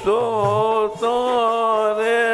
तो रे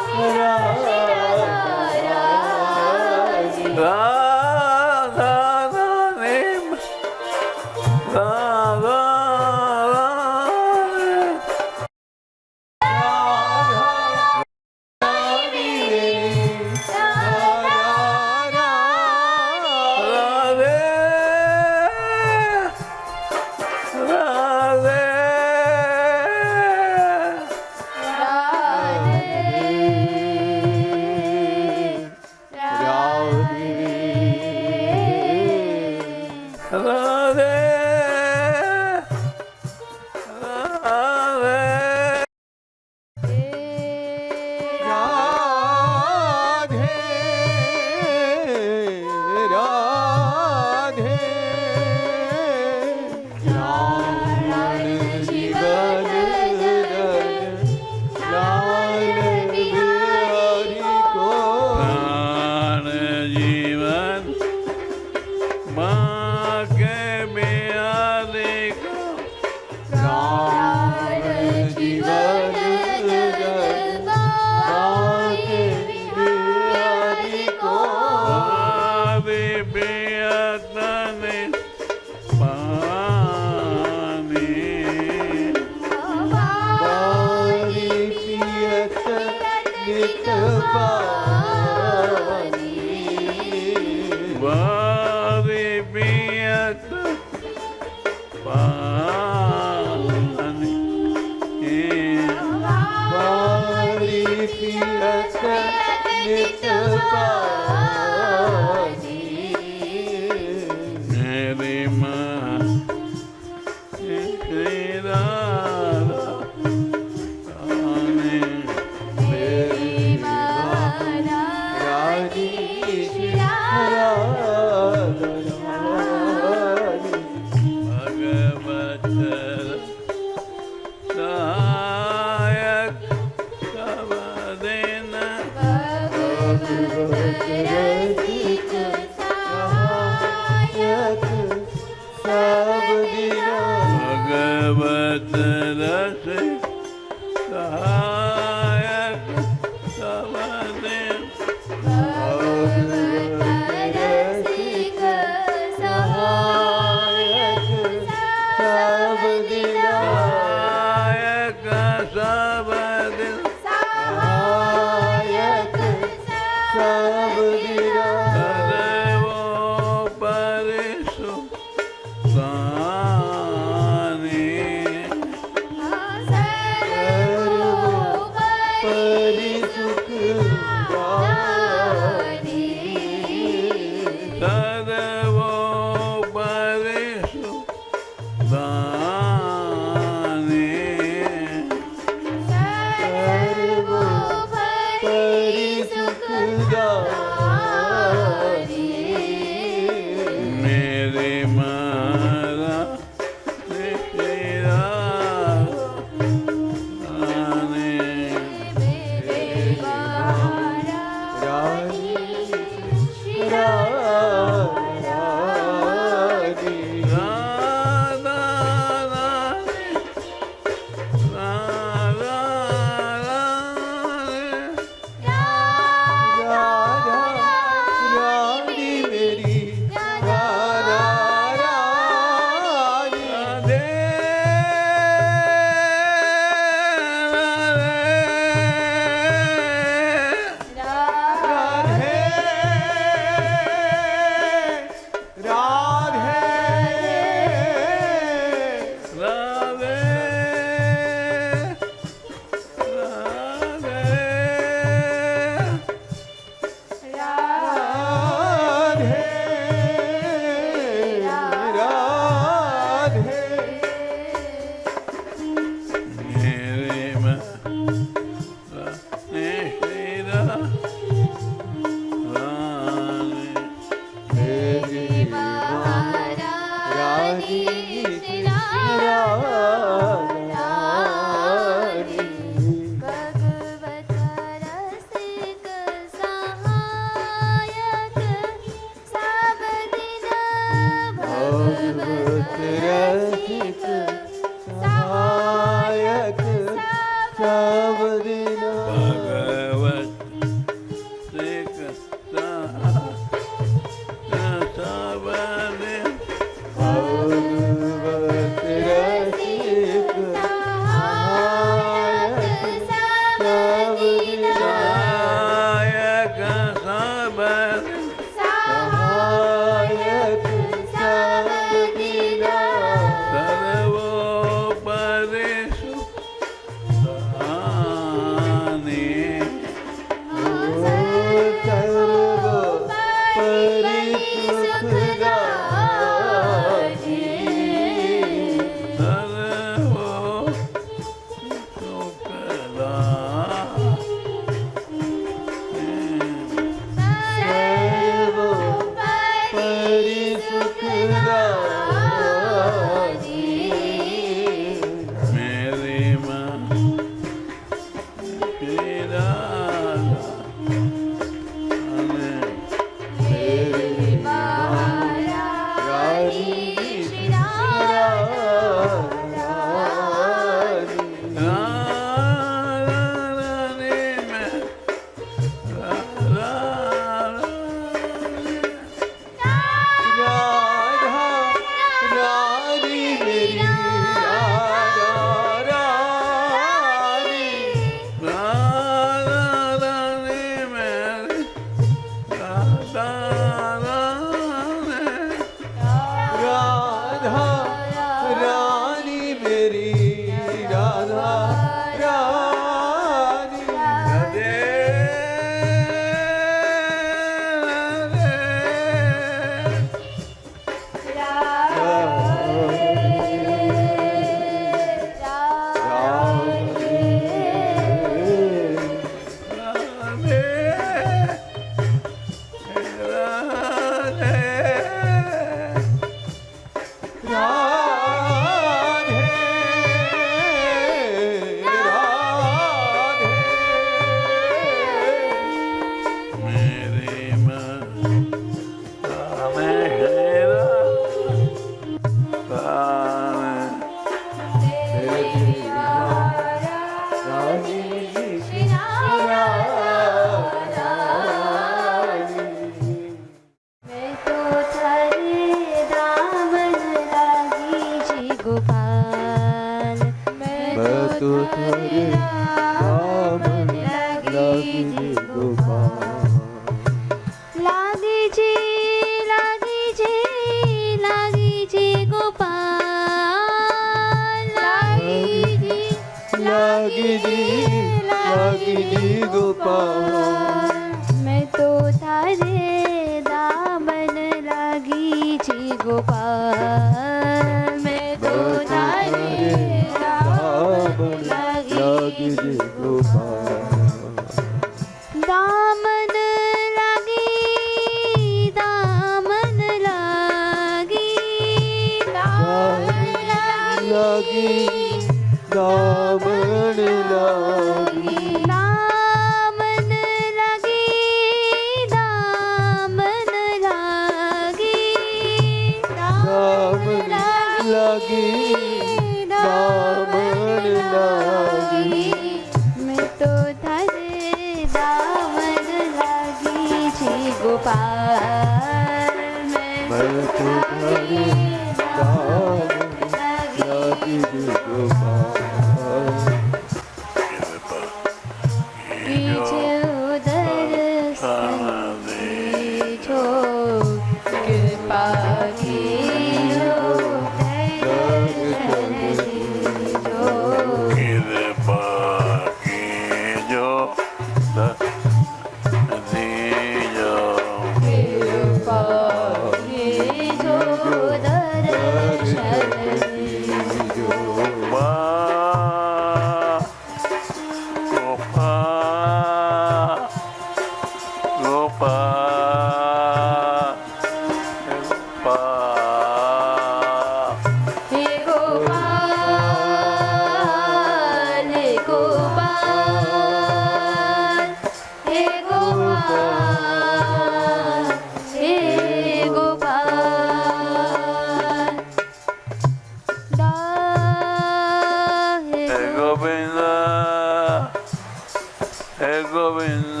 हे गोविंद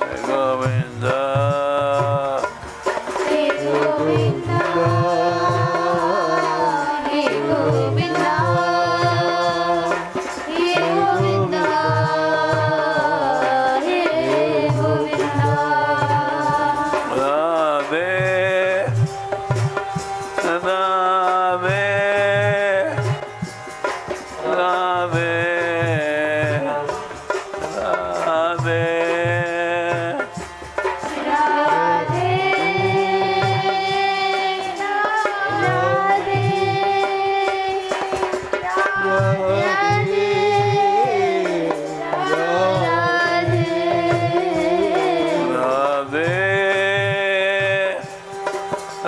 हे गोविंद हे गोविंद हे गोविंद हे गोविंद हे गोविंद राधे राधे राधे राधे राधे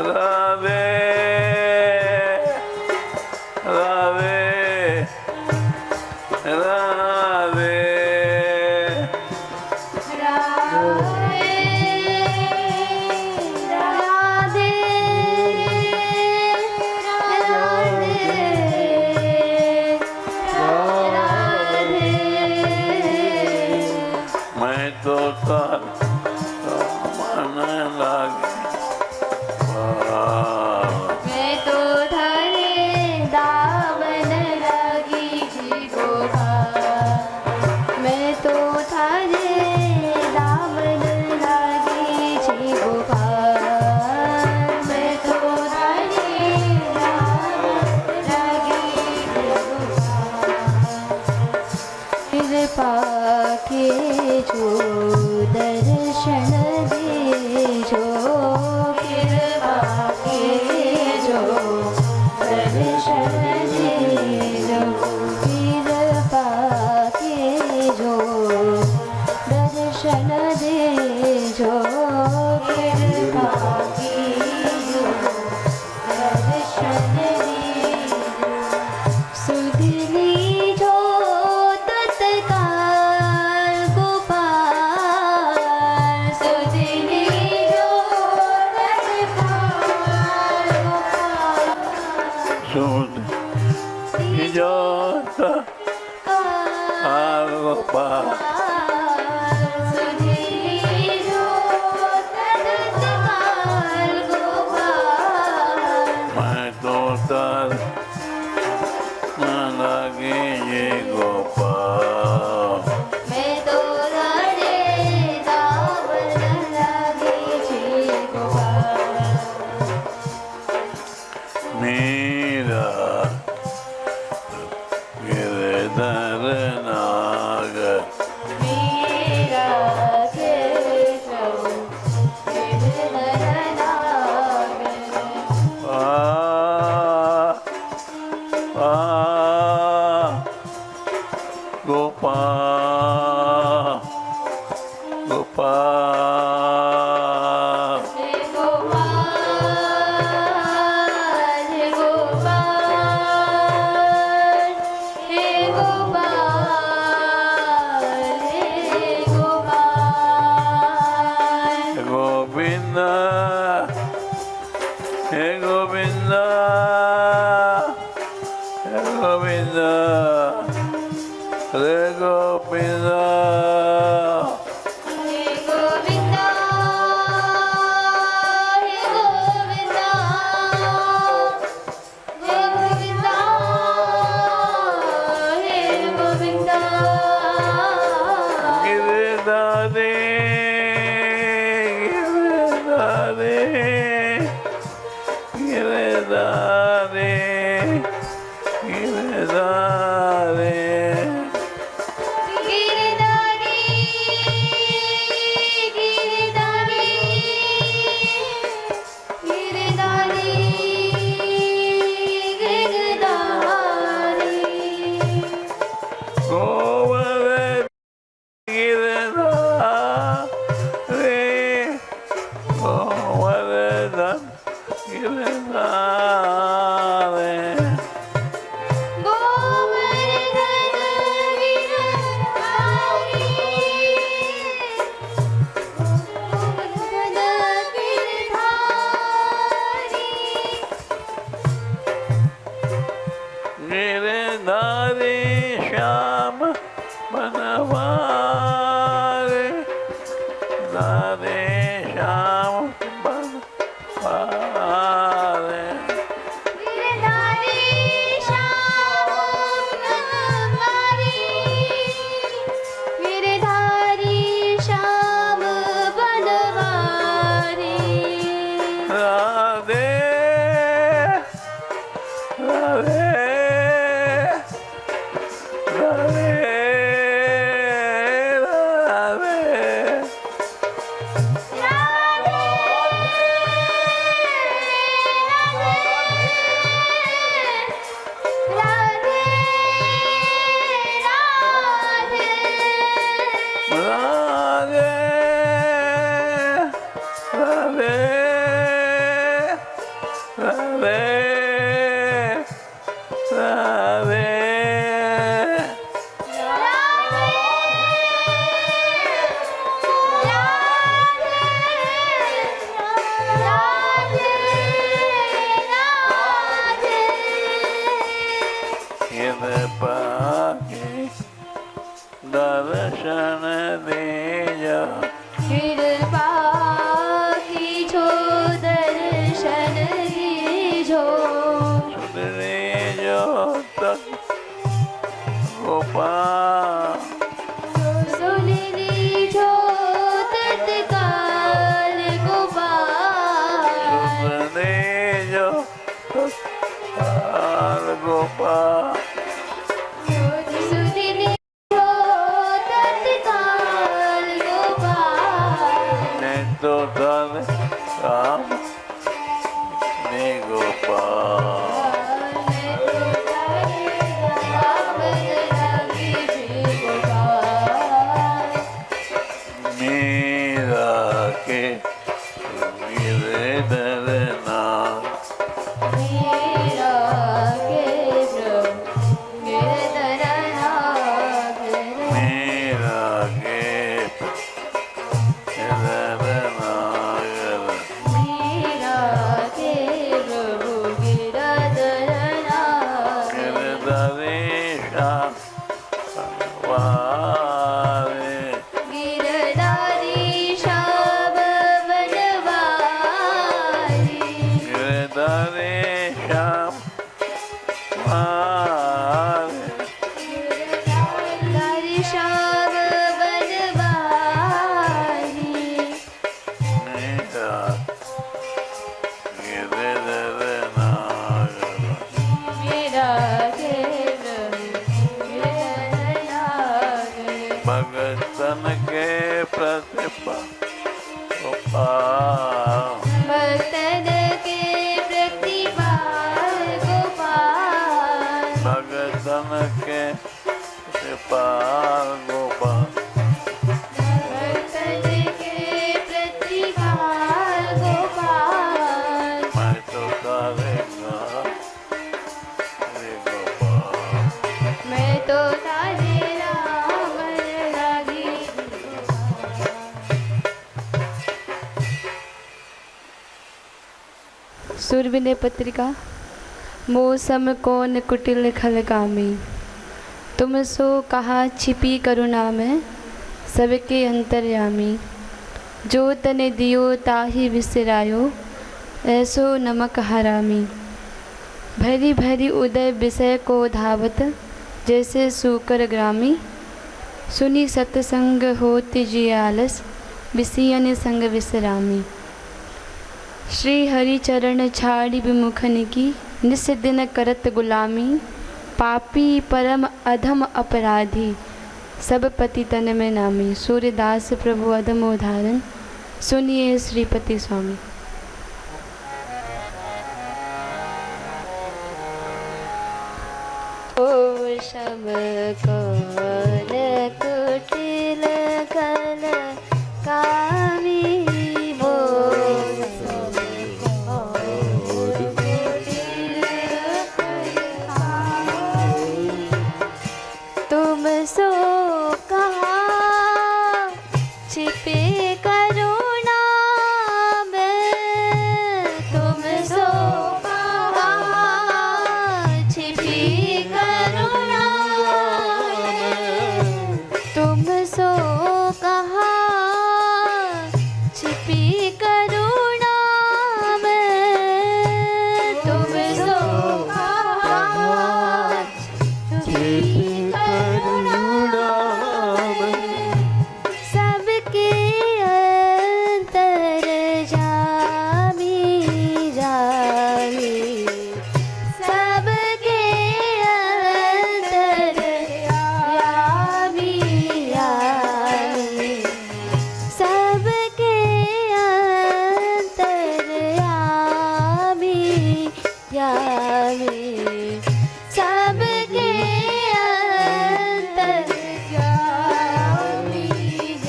राधे राधे राधे मैं तो तार मन लागे मैं तो थारे दामन लागी जी गोपाल मैं तो थारे दामन लागी जी गोपाल मैं तो थारे दामन लागी जी गोपाल कृपा के जो दर्शन दे जो कृपा के जो दर्शन दे जो कृपा के जो दर्शन दे जो कृपा के जो दर्शन दे सुधली जो तत्काल गोपाल सुधली जो तत्काल गोपाल सुध जोता आगोपा सुधली जो तत्काल गोपाल मैं तो तार मन लागे ये गोपाल मैं तो थारे दामन लागे जी गोपाल मेरा गिरधर नागर मेरा केशव गिरधर नागर आ आ गोपाल गोपाल हे गोपाल हे गोपाल हे गोपाल हे गोपाल गोविंद हे गोविंद हे गोविंद रे गोविंद हे गोविंद हे गोविंद हे गोविंद हे गोविंद गिरधारे गिरधारे गिरधारे गिरधारे गिरधारी गिरधारी गिरधारी गिरधारी गोवर्धन गिरधारे गोवर्धन गिरधारे गिरधारी श्याम दर्शन दीजो कृपा कीजो दर्शन दीजो दीजो तत् गोपाल सुन लीजो तत्काल गोपाल दीजो तत्काल गोपाल सुन लीजो तत्काल गोपाल नहीं तो धन काम ने गोपाल मेरा के मेरे दरना मेरा के दरना गिरधरेशा वारे गिरधरेशा वारे मेरा गिरधरना भगतन के प्रतिपा गोपाल भक्तन के प्रतिपाल गोपाल भगतन के प्रतिपाल गोपाल भक्तन के प्रतिपाल गोपाल मैं तो करेगा रे गोपाल मैं तो तारे राम लागी सूर्यविनय पत्रिका मौसम कौन कुटिल खलगामी तुम सो कहा छिपी करुणा में सबके अंतर्यामी जो तने दियो ताही विसरायो ऐसो नमक हरामी भरी भरी उदय विषय को धावत जैसे सूकर ग्रामी सुनी सत्संग होति जी आलस विसियन संग विश्रामी श्री हरि चरण छाड़ी विमुखन की निस दिन करत गुलामी पापी परम अधम अपराधी सब पतितन में नामी सूर्यदास प्रभु अधम उदाहरण सुनिए श्रीपति स्वामी। ओ शम कौन कुटिल कल कामी वो तुम सो कहा छिपे करुणा में तुम सो कहा छिपी करुणा में तुम सो कहा छिपी करुणा में तुम सो कहा छिपी करुणा सबके अंतर जामी जामी सबके अंतर यामी यामी सबके अंतर यामी यामी सबके अंतर यामी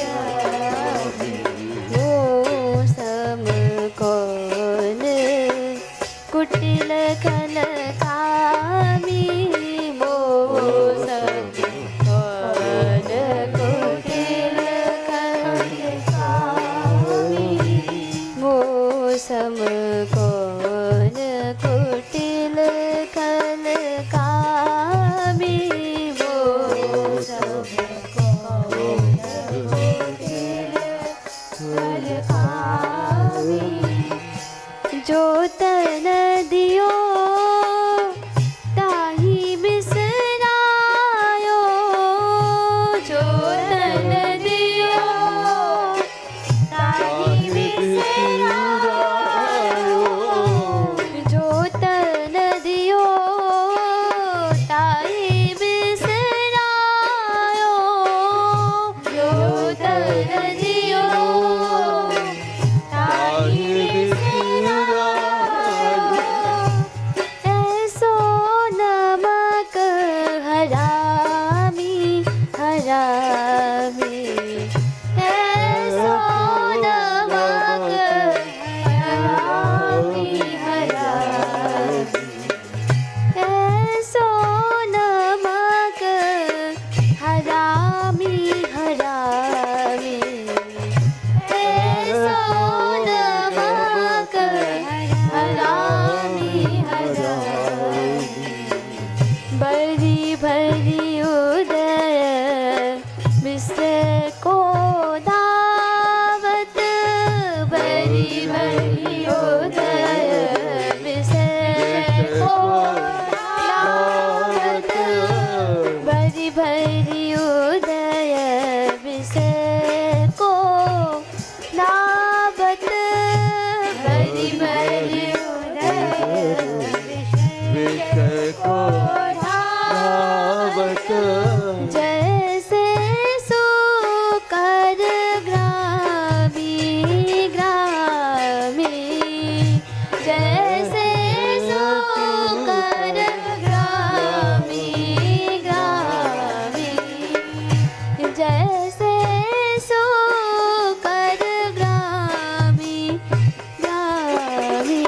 यामी वो सम कौन कुटिल खल कामी वो सम कौन कुटिल खल कामी वो सम कौन कुटिल खल कामी वो सम कौन हरामी है सोनमक हरामी हरामी है सोनमक हरामी हरामी है सोनमक हरामी हरामी भरी भरी उदय मिस्र को दावत भरी भरी उदय मिस्र को दावत भरी भरी उदय मिस्र को दावत भरी भरी उदय विषय को धावत जैसे सुकर ग्रामी ग्रामी जैसे सुकर ग्रामी ग्रामी जैसे सुकर ग्रामी ग्रामी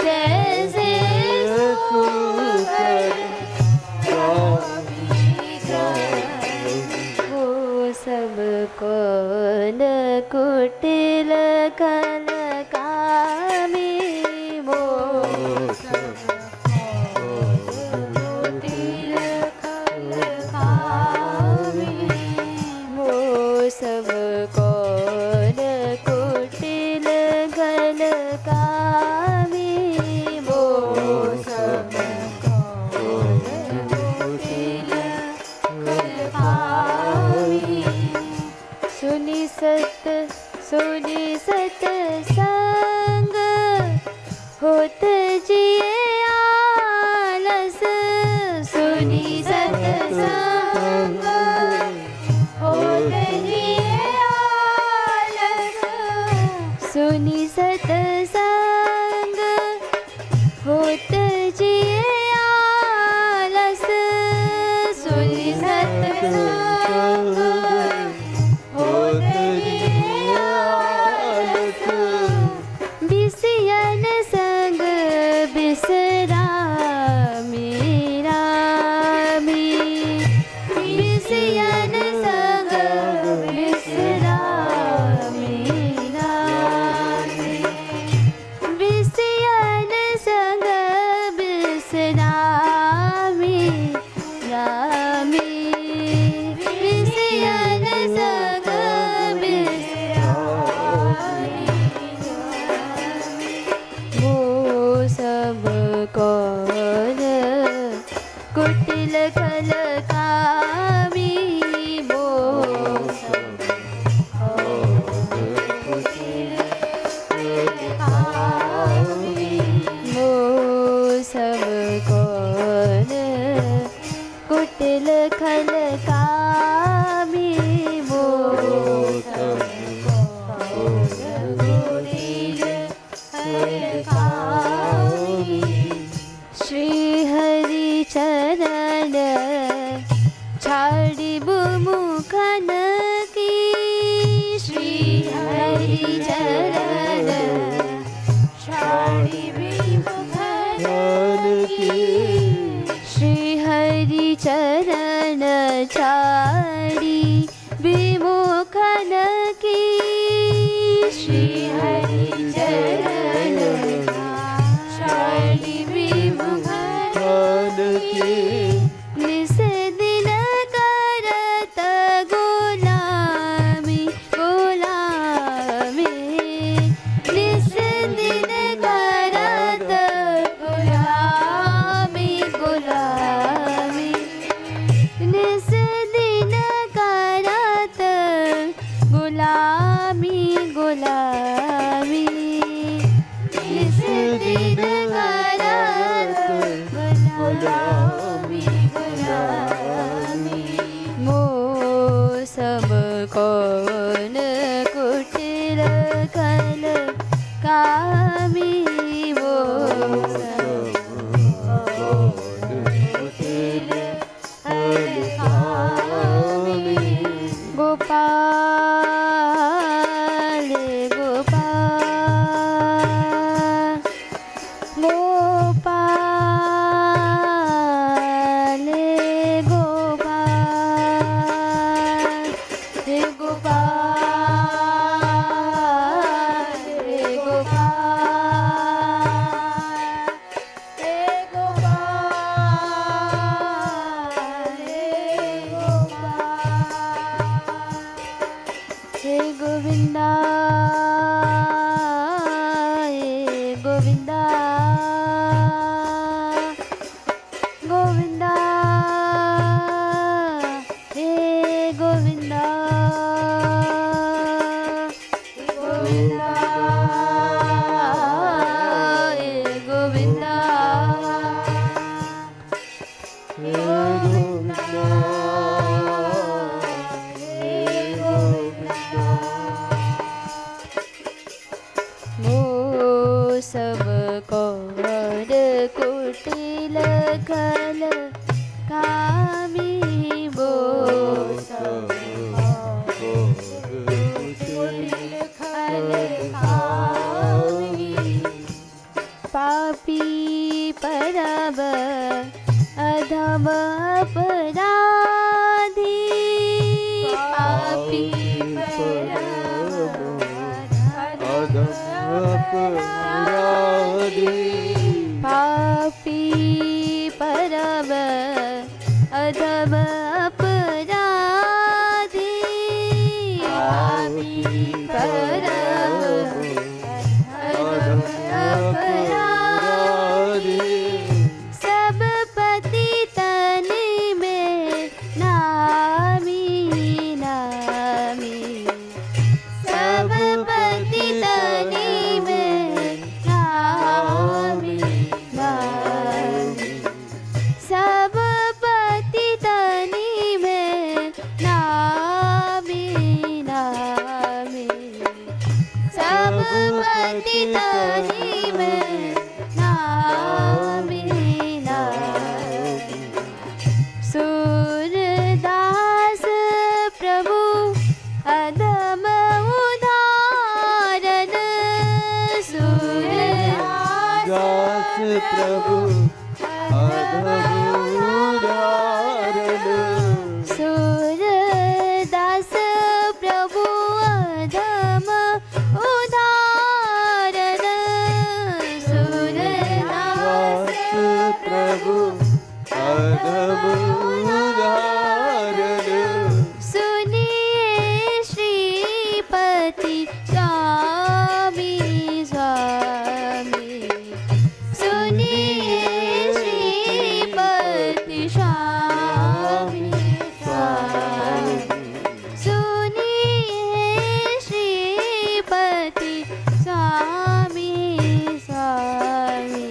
जैसे सुकर वो सब कौन कुटिल कल कामी वो सब कुटिल कल कामी वो सब कौन कुटिल कल कामी वो सब कौन कुटिल सुनी सत संग होत जिए आलस सुनी सत संग होत जिए आलस सुनी सत संग होत जिए आलस सुनी सत संग होत जिए आलस बिसियन संग बिसरामी रामी बिसियन संग बिसरामी रामी बिसियन संग बिसरामी रामी बिसियन संग बिसरामी वो सब कौन कुटिल खल कामी वो सब कुटिल खल कामी वो सब कौन कुटिल खल कामी वो सब कौन कुटिल खल कामी श्री हरि चरण छाड़ी मुखन की श्री हरि चरण छाड़ी मुखन की श्री हरि चरण छाड़ी विमुखन की श्री हरि चरण छाड़ी विमुखन की निस दिन करत गुलामी गुलामी निस दिन करत गुलामी गुलामी निस दिन करत गुलामी गुलामी निस दिन करत गुलामी गुलामी मो सब कौन कुटिल कल कामी वो सब कौन कुटिल कल कामी पापी परम अधम अपराधी पापी परम अधम अपराधी सब पतितनि में नामी नामी सब पतितनि में नामी नामी सब पतितनि में नामी नामी सब पतितनि में नामी नामी सूरदास प्रभु अधम उदाहरण सूरदास प्रभु अधम उदाहरण सूरदास प्रभु अधम उदाहरण सूरदास प्रभु अधम उदाहरण सुनिए श्रीपति स्वामी स्वामी सुनिए श्रीपति स्वामी स्वामी सुनिए श्रीपति स्वामी स्वामी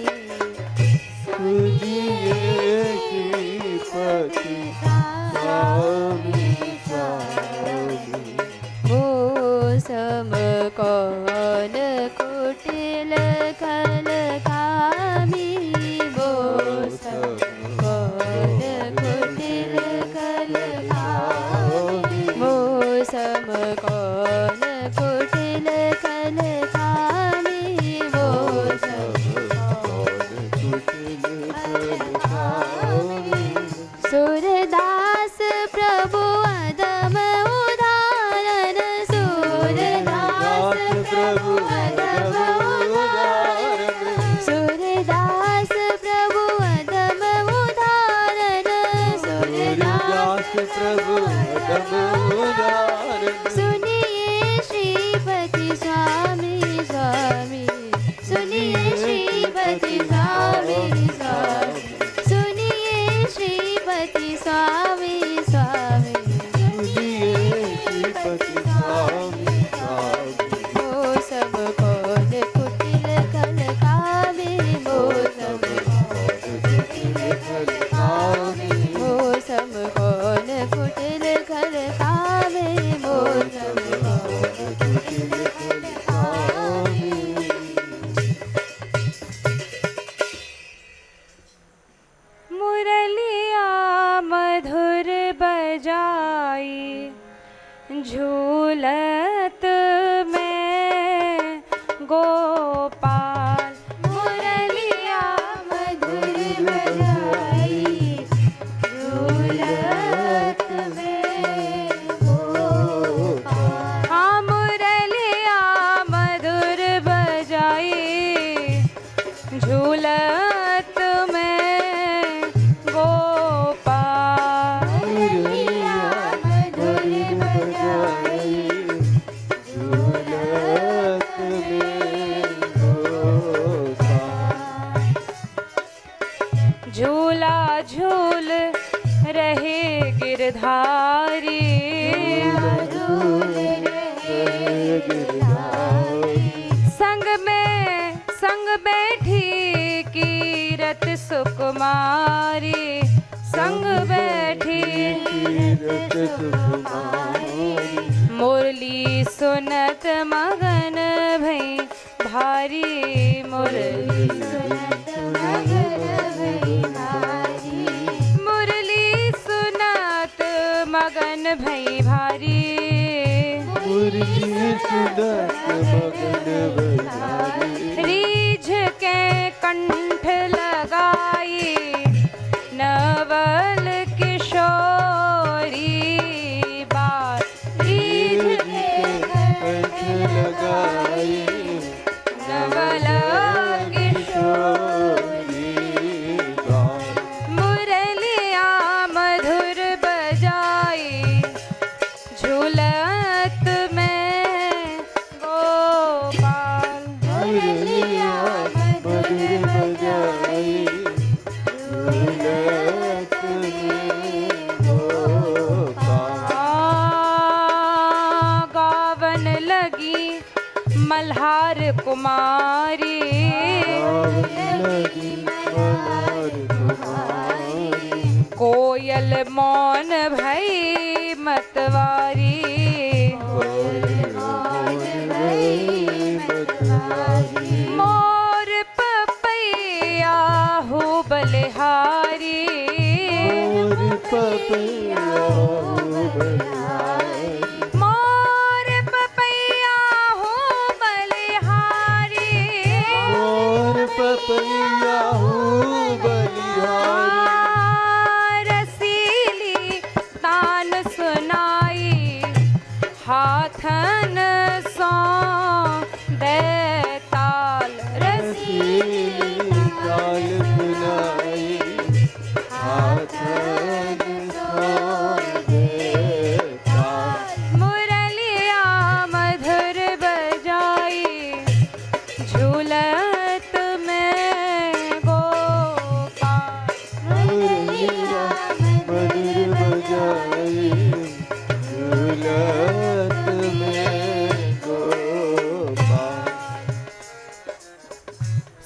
श्रीपति स्वामी स्वामी वो सम कौन कुटिल खल कामी वो सम कौन कुटिल खल कामी वो सम कौन कुटिल खल कामी वो सम सूरदास प्रभु अधम उदाहरण सूरदास प्रभु अधम उदाहरण सूरदास प्रभु अधम उदाहरण सूरदास प्रभु अधम उदाहरण सुनिए श्रीपति स्वामी स्वामी सुनिए श्रीपति स्वामी स्वामी सुनिए श्रीपति स्वामी स्वामी श्रीपति स्वामी स्वामी वो सब कौन कुटिल खल कामी वो सब वो सब कौन कुटिल खल कामी वो सब मुरलिया मधुर बजाई झूलत में गोपाल मुरलिया मधुर बजाई झूलत में गोपाल हाँ मुरलिया मधुर बजाई झूलत में गोपाल मुरलिया मधुर बजाई झूलत में गोपाल झूला झूल रहे गिरधारी संग बैठी कीरत सुकुमारी संग बैठी कीरत सुकुमारी मुरली सुनत मगन भई भारी मुरली सुनत मगन भई भारी मुरली सुनत मगन भई भारी मुरली सुनत मगन भई रीझ के कंठ लगाई नवल किशोरी बात रीझ मल्हार कुमारी लगी मल्हार कुमारी कोयल मौन भई मतवारी मोर पपैया हो बलिहारी मोर पपैया हो बलिहारी रसीली तान सुनाई हाथन सौ दे ताल मुरलिया मधुर बजाई झूलत में गोपाल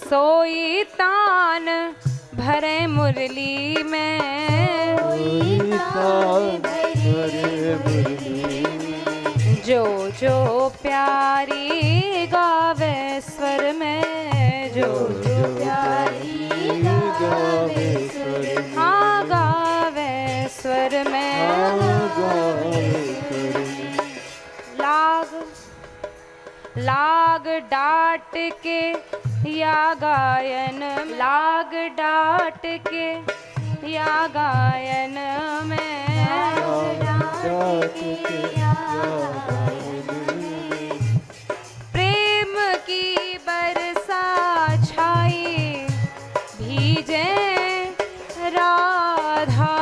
सोई तान भरे मुरली में जो जो प्यारी गावे स्वर में जो जो प्यारी गावे स्वर में हाँ गावे स्वर में लाग डाट के या गायन लाग डाट के या गायन में प्रेम की बरसा छाई भीजे राधा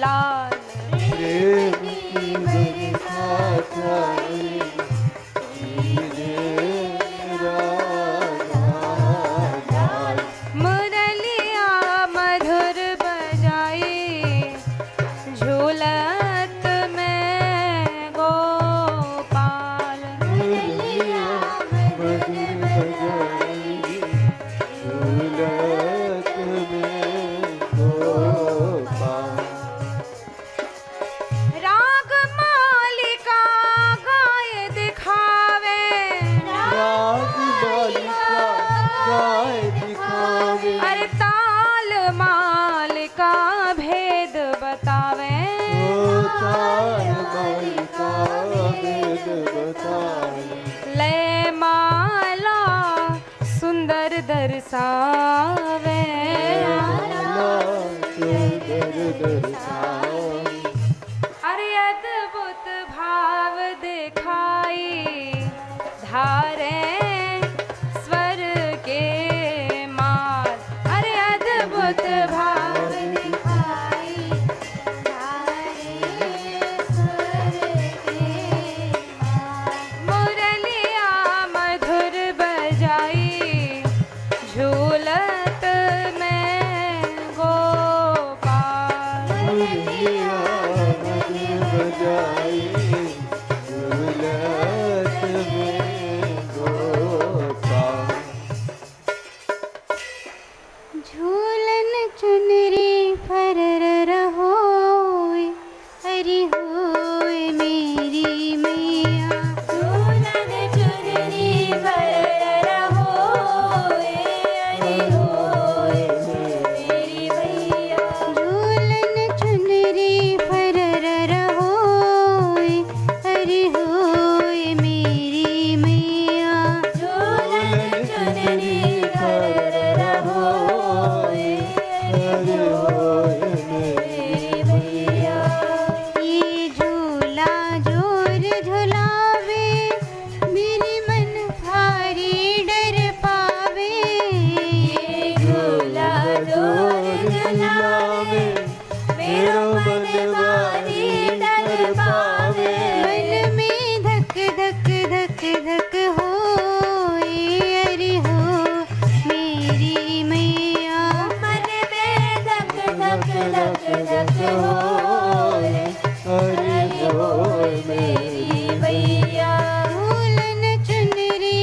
लाल मुरलिया मधुर बजाई झूलत में गोपाल राग मालिका गाय दिखावे अरे ताल मालिका भेद बतावे लय माला सुंदर दर्शावे अरे अद्भुत भाव दिखाई धारे स्वर के माल अरे अद्भुत भाव दिखाई धारे स्वर के माल मुरलिया मधुर बजाई झूलत में गोपाल झूलन चुनरी फरर रहोय हरि होय मेरी मैया झूलन चुनरी फरर रहोय हरि होय मेरी मैया झूलन चुनरी फरर रहोय हरि होय मेरी मैया झूलन चुनरी फरर रहोय ये झूला जोर झुलावे मेरे मन भारी डर पावे ये झूला जोर झुलावे मेरा मन भारी डर पावे मन में धक धक धक धक होए अरे हो मेरी मैया मन में धक धक धक धक होए अरे हो मेरी मैया झूलन चुनरी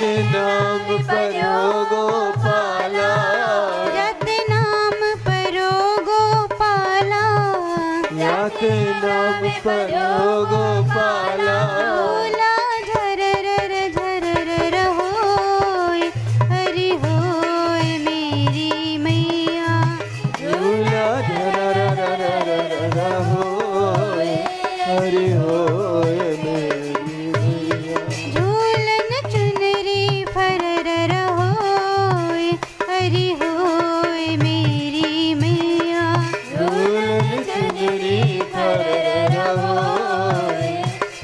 नाम परो गोपाला, रत नाम परो गोपाला, रत नाम परो गोपाला, झूला झरर होय, हरि होय मेरी मैया, झूला झरर होय, हरि होय मेरी मैया, झूलन चुनरी फरर होय, हरि होय मेरी मैया, झूलन चुनरी फरर होय,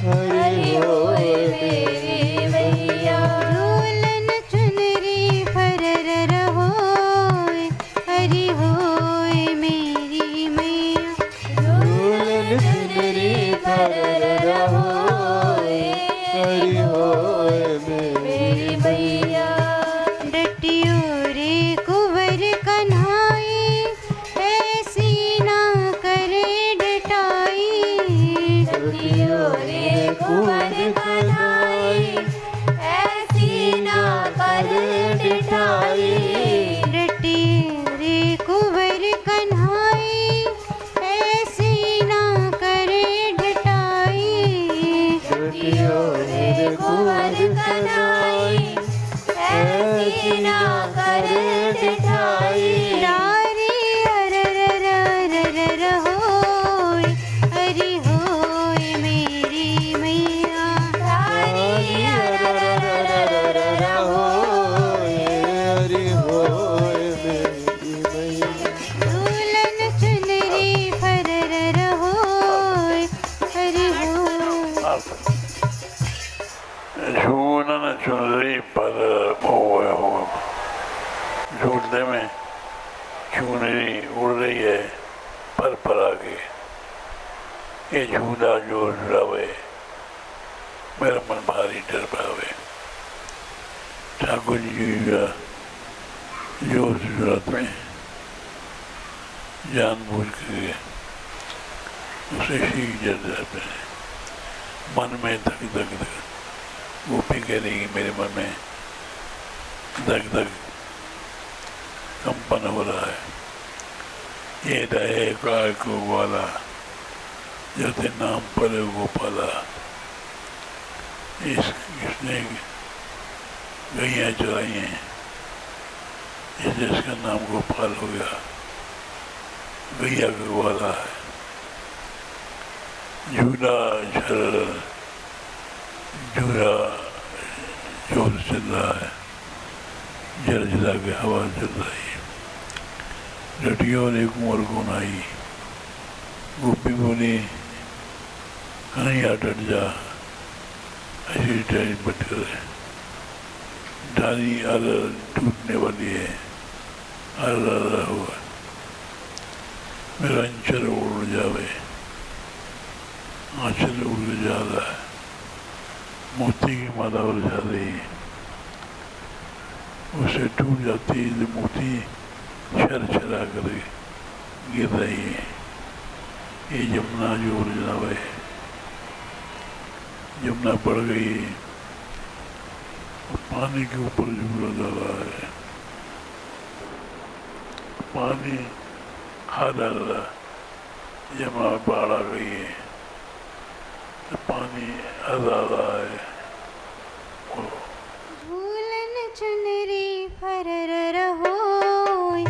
हरि होय मेरी मैया, झूलन चुनरी फरर होय, हरि होय मेरी मैया, झूलन चुनरी फरर होय, हरि होय मेरी मैया, डटियो रे कुंवर कन्हाई, ऐसी ना करे डटाई, डटियो रे कुंवर कन्हाई, ऐसी ना करे डिठाई, डटियो रे कुंवर कन्हाई, ऐसी ना करे डटाई, डटियो रे कुंवर कन्हाई, ऐसी ना करे डिठाई, डारी अररर होय, हरि होय मेरी मैया, हरि अरररररर होय, हरि होय मेरी मैया, झूलन चुनरी फरर होय, हरि होय, झूलन चुनरी पर झूलने में चुनरी उड़ रही है पर आके, ये झूला जो झुलावे मेरा मन भारी डर पावे, ठाकुर जी का जो जरूरत में जानबूझ के उसे शीख जल जाते हैं, मन में धक धक धक, गोपी कह रही कि मेरे मन में धक धक कंपन हो रहा है, ये रहे काय को वाला, जैसे नाम पर गोपाला, इसने गैया चलाई हैं, इसका नाम गोपाल हो गया, गैया का वाला है, झूला झर झूला जोर चल रहा है, जल जला के हवा चल रही है, लटियों ने कुंवर को नाई, गोपी बोली कन्हैया डट जा, ऐसी डाली बटकर डाली अलग टूटने वाली है, अलग हुआ मेरा अंचल उड़ जावे, आंचल उड़ जा रहा है, मोती की माला उलझा रही है, उसे टूट जाती है, मोती छर छरा कर गिर रही है, ये जमुना जो उलझा हुआ है, जमुना बढ़ गई है, पानी के ऊपर झूला जा रहा है, पानी हरा रहा, जमुना बाढ़ आ गई है, पानी हरा रहा है, झूलन चुनरी फरर होय,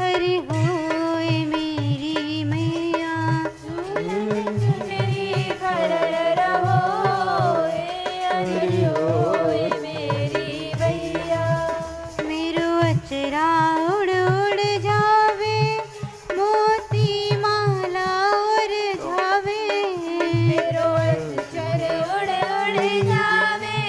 हरि होय मेरी मैया, झूलन चुनरी फरर होय, हरि होय मेरी मैया, मेरो अचरा उड़ उड़ जावे, मोती माला और जावे, मेरो अचर उड़ उड़ जावे,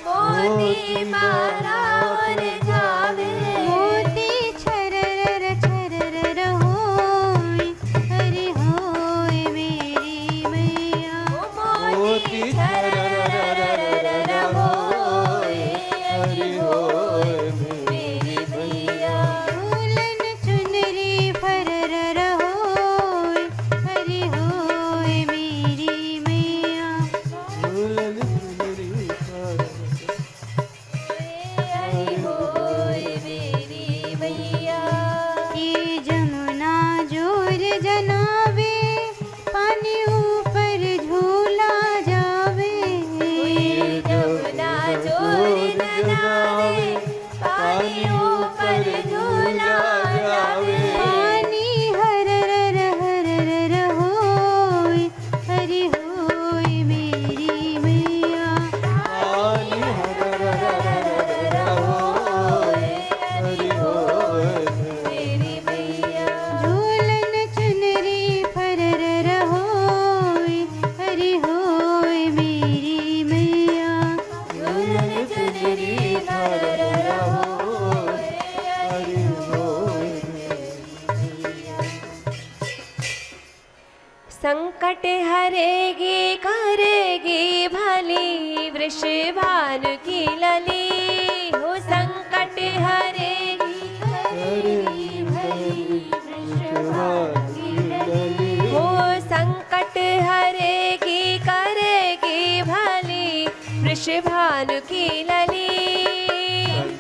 मोती माला और जावे, मोती छरर छरर होय, हरि होय मेरी मैया, मोती छरररररर होय, हरि होय मेरी मैया, झूलन चुनरी फरर होय, हरि होय मेरी मैया, झूलन चुनरी फरर वृषभानु की लली हो संकट हरेगी करेगी भली वृषभानु की लली हो संकट हरेगी करेगी भली वृषभानु की लली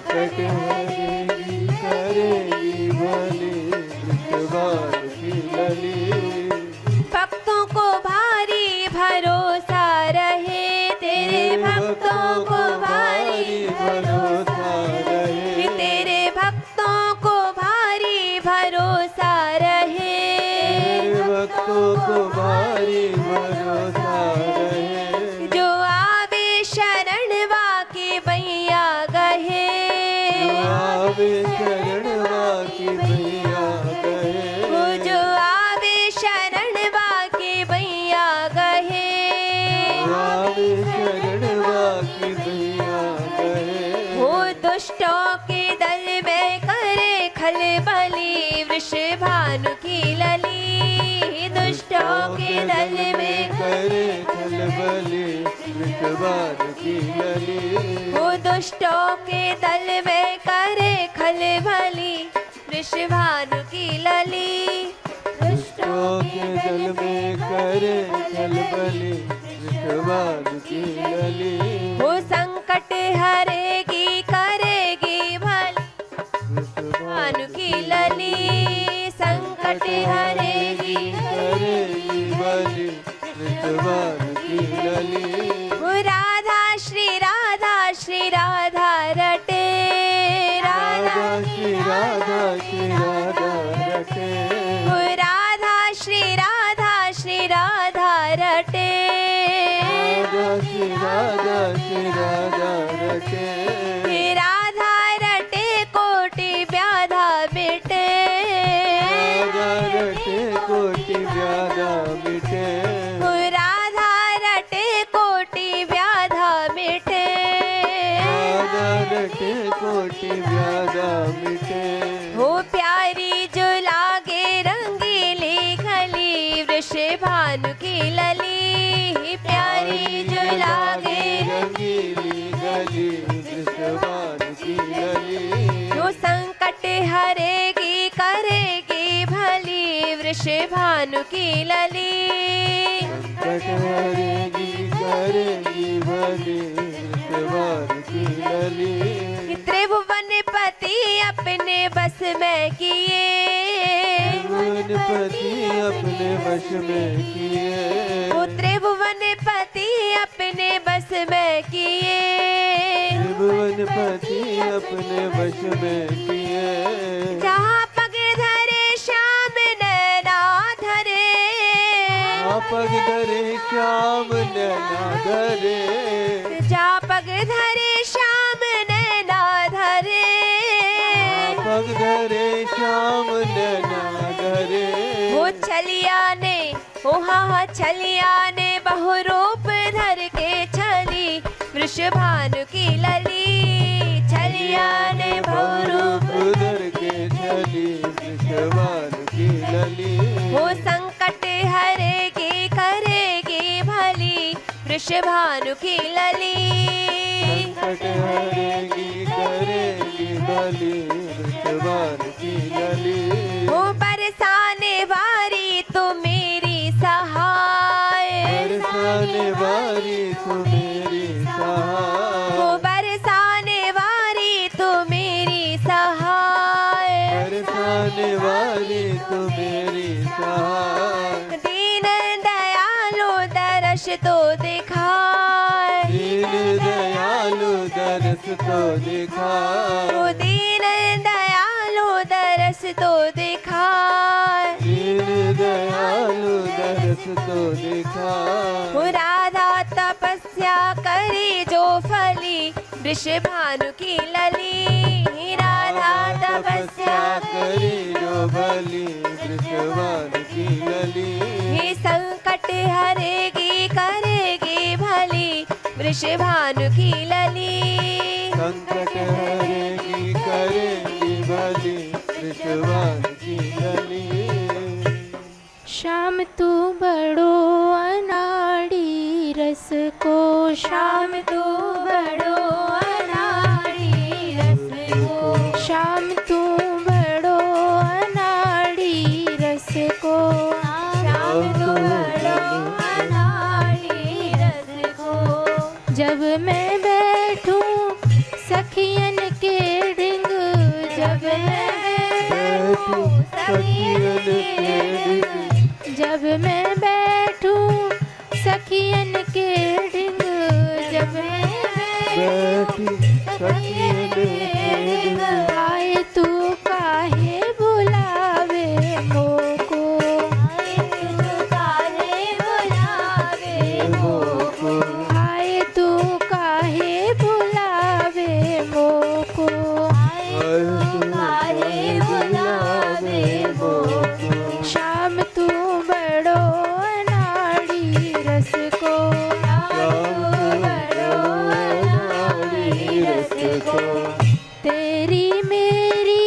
संकट हरेगी करेगी भली वृषभानु की लली भक्तों को भारी भरोसा रहे तेरे भक्तों को भारी भरोसा रहे तेरे भक्तों को भारी भरोसा रहे तेरे भक्तों को भारी भरोसा रहे जो आवे शरण वाके बैया गहे आवे शरण वाकी भैया गए वो जो आवे शरण वाके बैया गहे आवे शरण वाकी भैया गए वो दुष्टों के दल में करे खलबली वृषभानु की लली दुष्टों के दल में करे खलबली वृषभानु की लली वो दुष्टों के दल में करे खलबली वृषभानु की लली दुष्टों के दल में करे खलबली वृषभानु की लली वो संकट हरेगी करेगी भली भानु की लली संकट हरेगी करेगी भली वृषभानु की लली वो राधा श्री राधा रटे राधा श्री राधा रटे वो राधा श्री राधा रटे राधा श्री राधा रटे राधा रटे कोटि व्याधा बेटे राधा रटे कोटि व्याधा मिटे वो राधा रटे कोटि व्याधा बेटे राधा रटे कोटि व्याधा मिटे हो प्यारी जो लागे रंगीली गली वृषभानु की लली प्यारी जो लागे रंगीली गली वृषभानु की लली जो संकट हरेगी करेगी भली वृषभानु की लली संकट हरेगी करेगी भली वृषभानु की लली त्रिभुवन पति अपने बस में किए पति अपने वश में किए वो त्रिभुवन पति अपने बस में किए त्रिभुवन पति अपने वश में किए जहाँ पग धरे श्याम नैना धरे पग धरे श्याम नैना धरे जहाँ पग धरे श्याम नैना धरे पग धरे श्याम नैना धरे वो छलिया ने ओ हाँ छलिया ने बहुरूप धर के छली वृषभानु की लली छलिया ने बहुरूप धर के चली वृषभानु की लली वो संकट हरेगी करेगी भली वृषभानु की लली संकट हरेगी करेगी भली वृषभानु की लली वो बरसाने वारी तो मेरी सहाय बरसाने वाली तू मेरी सहाय वो बरसाने वारी तो मेरी सहाय बरसाने वाली तू मेरी सहाय दीन दयालु दर्श तो दिखाए दीन दयालु दरस तो दिखा वो दीन दयालु दर्श तो दिखाए दीन दयालु दरस तो दिखा वो राधा तपस्या करी जो फली वृषभानु की लली राधा तपस्या करी जो भली वृषभानु की लली ही संकट हरेगी करेगी भली वृषभानु की लली संकट हरेगी करेगी भली वृषभानु की लली श्याम तू बड़ो अनाड़ी रस को श्याम तू बड़ो अनाड़ी रस को श्याम तू बड़ो अनाड़ी रस को श्याम तू बड़ो अनाड़ी रस को जब मैं बैठूं सखियन के डिंग जब मैं बैठूं सखियन के डिंग जब मैं बैठूं सखियन के डिंग जब मैं बैठूं सखियन के डिंग आए तू काहे बुलावे मोको आए तू काहे बुलावे मोको आए तू काहे बुलावे मोको आए तू काहे बुलावे मोको श्याम तू बड़ो अनाड़ी रस को तेरी मेरी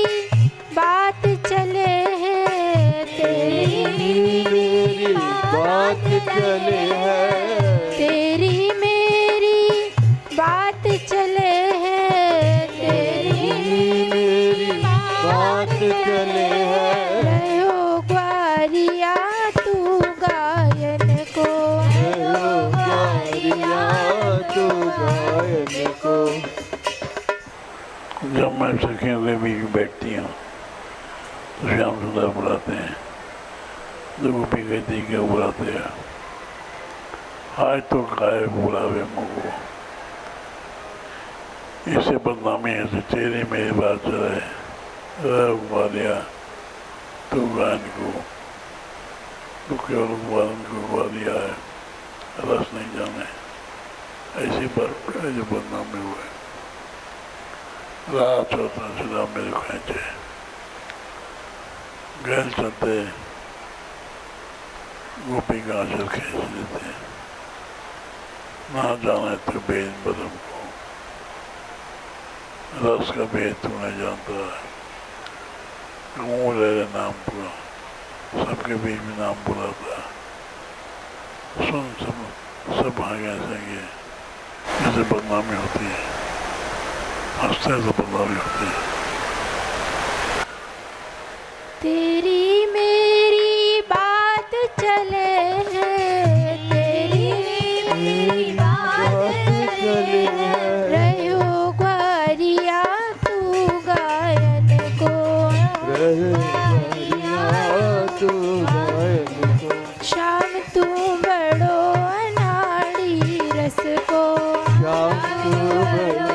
बात चले है तेरी मेरी बात चले है तेरी मेरी बात चले है तेरी मेरी बात चले है रहो ग्वारिया तू गायन को रहो ग्वारिया तू गायन को जब मैं सखियों के बीच बैठती हूँ तो श्याम सुंदर बुलाते हैं तो गोपी कहती क्यों बुलाते हैं आज तो काहे बुलावे मुझको इससे बदनामी है तेरी मेरी बात चले ग्वालिया तो गायन को तो केवल ग्वालन को ग्वालिया है रस नहीं जाने ऐसी बात जो बदनामी हुए रात होता सीधा मेरे खेचे गैल चलते गोपी का आंचल खींच लेते ना जाने तो भेद बदम को रस का भेद तू नहीं जानता है कहूँ ले नाम पूरा सबके बीच में नाम बुलाता सुन सब भागे सकेंगे जैसे बदनामी होती है हंसते तो बदनामी होती है तेरी मेरी बात चले है तेरी मेरी बात चले है रहो ग्वारिया तू गायन को रहो ग्वारिया तू गायन को श्याम तू बड़ो अनाड़ी रस को श्याम तू बड़ो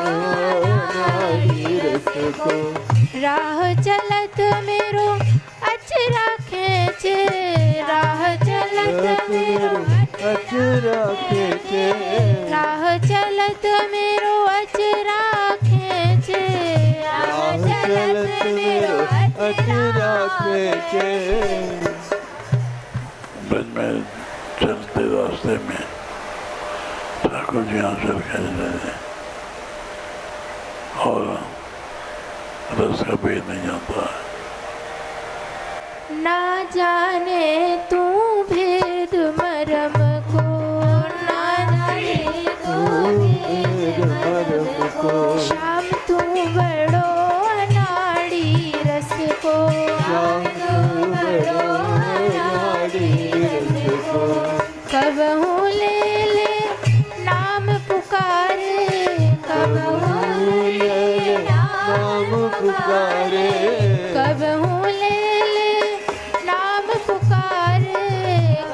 राह चलत मेरो अचरा खेचे राह चलत मेरो अचरा खेचे राह चलत मेरो अचरा खेचे राह चलत मेरो अचरा खेचे बस मैं चलते रास्ते में ठाकुर जी आंचल खेच रहे थे और रस का भेद नहीं जानता है ना जाने तू भेद मरम को ना जाने तू भेद मरम को श्याम तू बड़ो अनाड़ी रस को श्याम तू बड़ो अनाड़ी रस को कबहू ले ले नाम पुकारे कबहू ले ले नाम पुकारे कबहू ले ले नाम पुकारे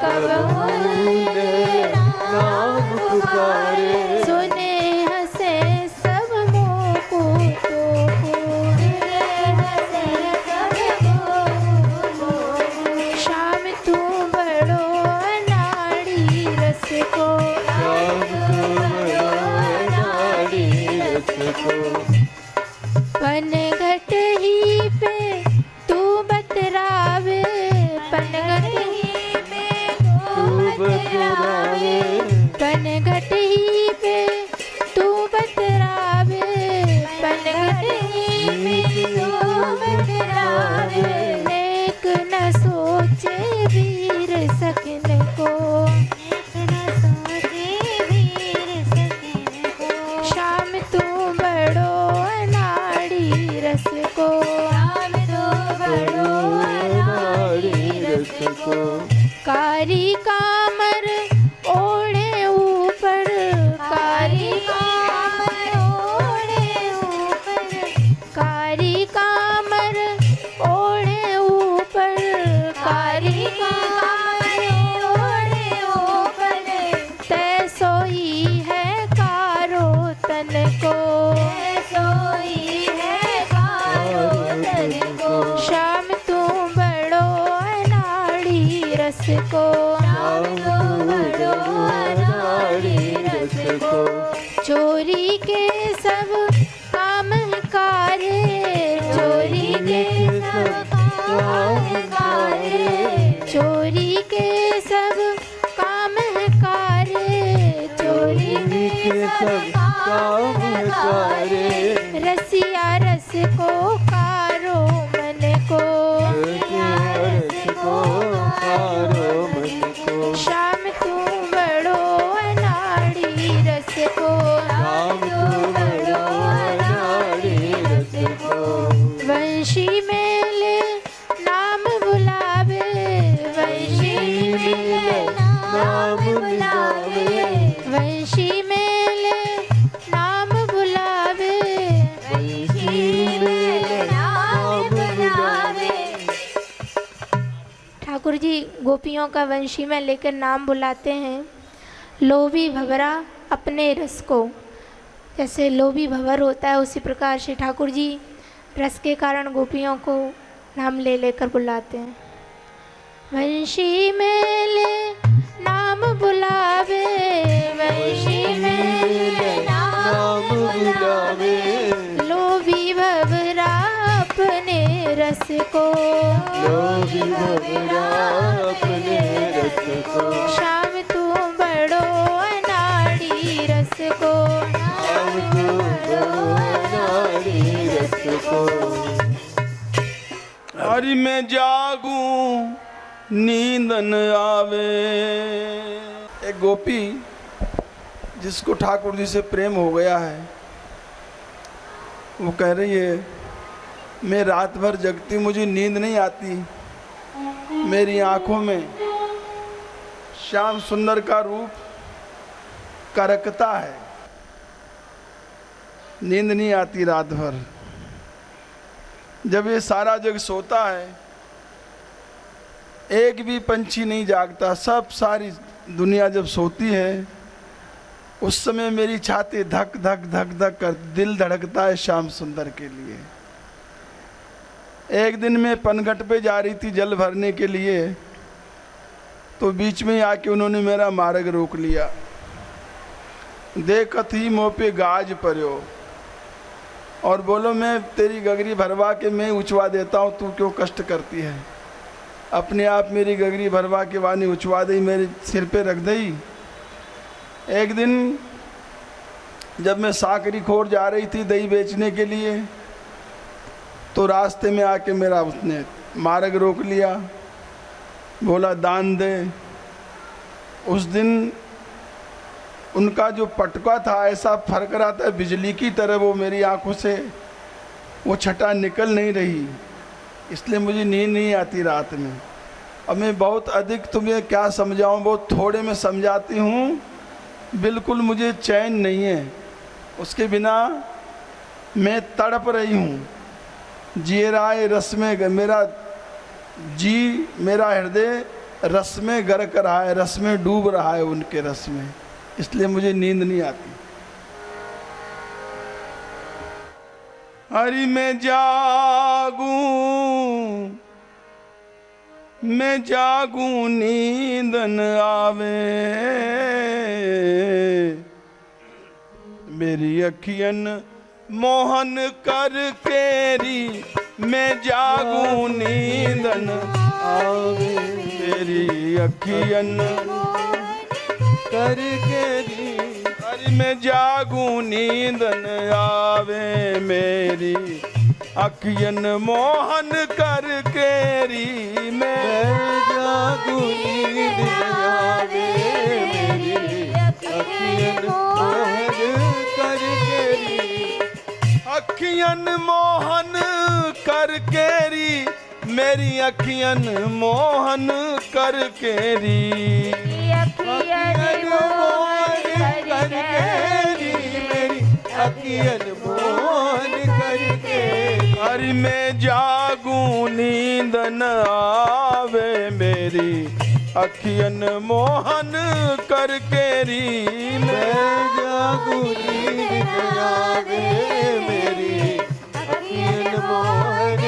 कबहू ले ले नाम पुकारे सुने हंसे सब मोको तो सुने हंसे सब मोको श्याम तू बड़ो अनाड़ी रस को श्याम तू बड़ो अनाड़ी रस को पनघट ही पे तू बतरावे पनघट ही पे तू बतरावे पनघट ही पे तू बतरावे पनघट ही पे तू बतरावे नेक न सोचे वीर सकिन को नेक न सोचे वीर सकिन को। कारी कामर ओढ़े ऊपर, कारी कामर ओढ़े ऊपर, कारी कामर ओढ़े ऊपर, कारी कामर ओढ़े ऊपर, तै सोई है कारो तन को, तै सोई है कारो तन को। शाम तू बड़ो अनाड़ी रस को, शाम तू बड़ो अनाड़ी रस को। चोरी के सब काम कारे, चोरी के सब काम कारे, चोरी के सब काम कारे, चोरी के सब काम कारे। रसिया रस को कारो मन को, रस को कारो मन को। शाम तू बड़ो अनाड़ी रस को, शाम तू बड़ो अनाड़ी रस को। वंशी मेले नाम बुलावे, वंशी मेले नाम बुलावे, वंशी मेले नाम बुलावे, वंशी मेले नाम बुलावे। ठाकुर जी गोपियों का वंशी में लेकर नाम बुलाते हैं। लोभी भंवरा अपने रस को, जैसे लोभी भंवर होता है उसी प्रकार से ठाकुर जी रस के कारण गोपियों को नाम ले लेकर बुलाते हैं। वंशी मेले नाम बुलावे, वंशी मेले नाम बुलावे, लोभी भंवरा अपने रस को, लोभी भंवरा अपने रस को। शाम तू बड़ो अनाड़ी रस को, शाम तू बड़ो अनाड़ी रस को। हरि में जागूं नींद न आवे। एक गोपी जिसको ठाकुर जी से प्रेम हो गया है, वो कह रही है मैं रात भर जगती, मुझे नींद नहीं आती, मेरी आंखों में श्याम सुंदर का रूप करकता है, नींद नहीं आती रात भर। जब ये सारा जग सोता है, एक भी पंछी नहीं जागता, सब सारी दुनिया जब सोती है, उस समय मेरी छाती धक धक धक धक कर दिल धड़कता है श्याम सुंदर के लिए। एक दिन मैं पनघट पे जा रही थी जल भरने के लिए, तो बीच में आके उन्होंने मेरा मार्ग रोक लिया। देखत ही मुँह पे गाज पर्यो और बोलो मैं तेरी गगरी भरवा के मैं उछवा देता हूँ, तू क्यों कष्ट करती है। अपने आप मेरी गगरी भरवा के वानी उछवा दी, मेरे सिर पे रख दी। एक दिन जब मैं साकरी खोर जा रही थी दही बेचने के लिए, तो रास्ते में आके मेरा उसने मार्ग रोक लिया, बोला दान दे। उस दिन उनका जो पटका था ऐसा फरक रहा था बिजली की तरह, वो मेरी आंखों से वो छटा निकल नहीं रही, इसलिए मुझे नींद नहीं आती रात में। अब मैं बहुत अधिक तुम्हें क्या समझाऊं, बहुत थोड़े में समझाती हूँ। बिल्कुल मुझे चैन नहीं है, उसके बिना मैं तड़प रही हूँ। जिए रहा है रस में, मेरा हृदय रस में गरक रहा है, रस में डूब रहा है उनके रस में, इसलिए मुझे नींद नहीं आती। हरि मैं जागूं नींद न आवे, मेरी अखियन मोहन कर केरी, मैं जागूं नींद न आवे, मेरी अखियन कर केरी। हरि मैं जागूं नींद न आवे, मेरी अखियन मोहन कर केरी, मैं जागूं नींद न आवे, मेरी अखियन मोहन कर केरी। अखियन मोहन कर केरी, मेरी अखियन मोहन कर केरी, अखियन मोहन करके मेरी अखियन मोहन करके। हरि में जागू नींद न आवे मेरी अखियन मोहन कर केरी। मैं जागू नींद न आवे मेरी अखियन मोहन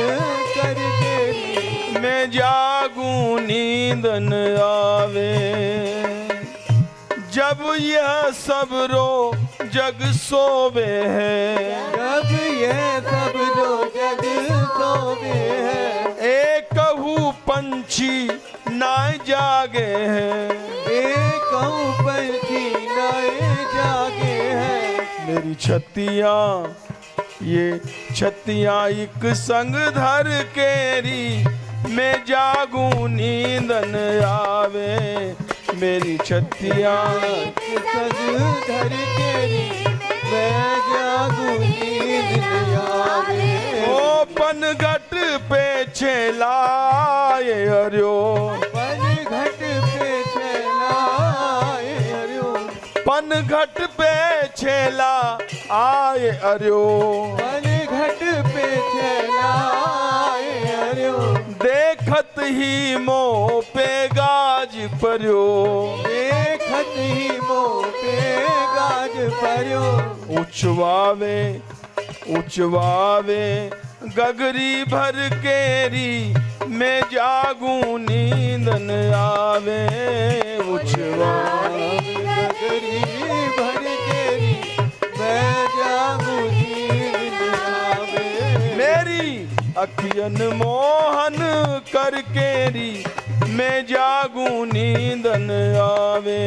करके। मैं जागू नींद न आवे जब यह सब रो जग सोवे है। जब ये सब रो जग सोवे है। एक कहू पंछी नाय जागे हैं, एक पंछी नए जागे हैं। मेरी छतियाँ ये छतियाँ एक संग धर केरी। मैं जागू नींद न आवे मेरी छतियाँ सज धर केरी। मैं जागू नींद न आवे। ओ पनघट पे छेलाए हरियो, पनघट पे छेलाए हरियो। पनघट पे छेला आए अरियो। पनघट पे छेलाए हरियो। देखत ही मोह पे गाज पर्यो, देखत ही मोह पे गाज पर्यो। उछवावे उछवावे गगरी भर केरी। मैं जागू नींद न आवे उछवावे गगरी भर केरी। मैं जागू नींद न आवे। मेरी अखियन मोहन कर केरी। मैं जागू नींद न आवे।